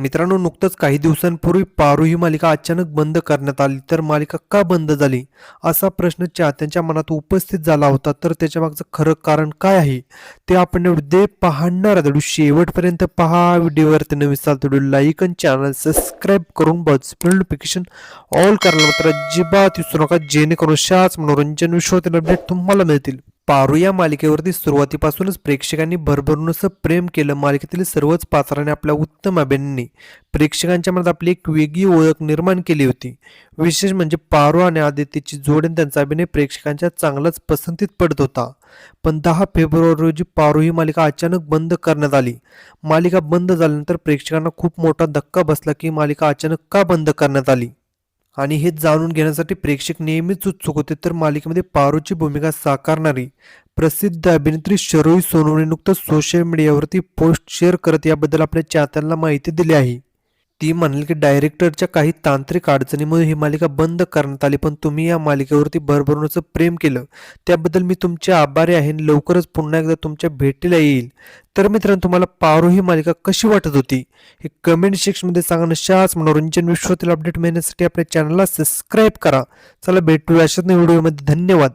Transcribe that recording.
मित्रांनो, नुकतंच काही दिवसांपूर्वी पारू ही मालिका अचानक बंद करण्यात आली. तर मालिका का बंद झाली असा प्रश्न चाहत्यांच्या मनात उपस्थित झाला होता. तर त्याच्या मागचं खरं कारण काय आहे ते आपण व्हिडिओ पाहणार आहोत. व्हिडिओ शेवटपर्यंत पहा. व्हिडिओवरती नवीन असाल तर व्हिडिओ लाईक आणि चॅनल सबस्क्राईब करून नोटिफिकेशन ऑल करायला मात्र अजिबात विसरू नका, जेणेकरून अशाच मनोरंजन विश्वातील अपडेट तुम्हाला मिळतील. पारू या मालिकेवरती सुरुवातीपासूनच प्रेक्षकांनी भरभरून असं प्रेम केलं. मालिकेतील सर्वच पात्रांनी आपल्या उत्तम अभिनयाने प्रेक्षकांच्या मनात आपली एक वेगळी ओळख निर्माण केली होती. विशेष म्हणजे पारू आणि आदित्यची जोड आणि त्यांचा अभिनय प्रेक्षकांच्या चांगलाच पसंतीत पडत होता. पण 10 फेब्रुवारी रोजी पारू ही मालिका अचानक बंद करण्यात आली. मालिका बंद झाल्यानंतर प्रेक्षकांना खूप मोठा धक्का बसला की मालिका अचानक का बंद करण्यात आली. आणि हे जाणून घेण्यासाठी प्रेक्षक नेहमीच उत्सुक होते. तर मालिकेमध्ये पारूची भूमिका साकारणारी प्रसिद्ध अभिनेत्री शरोई सोनवणे नुकतंच सोशल मीडियावरती पोस्ट शेअर करत याबद्दल आपल्या चाहत्यांना माहिती दिली आहे. ती म्हणाली की डायरेक्टरच्या काही तांत्रिक अडचणीमुळे ही मालिका बंद करण्यात आली, पण तुम्ही या मालिकेवरती भरभरूनचं प्रेम केलं त्याबद्दल मी तुमचे आभारी आहे. लवकरच पुन्हा एकदा तुमच्या भेटीला येईल. तर मित्रांनो, तुम्हाला पारू ही मालिका कशी वाटत होती हे कमेंट सेक्शनमध्ये सांगा. अशाच मनोरंजन विश्वातील अपडेट मिळण्यासाठी आपल्या चॅनलला सबस्क्राईब करा. चला भेटूया अशाच व्हिडिओमध्ये. धन्यवाद.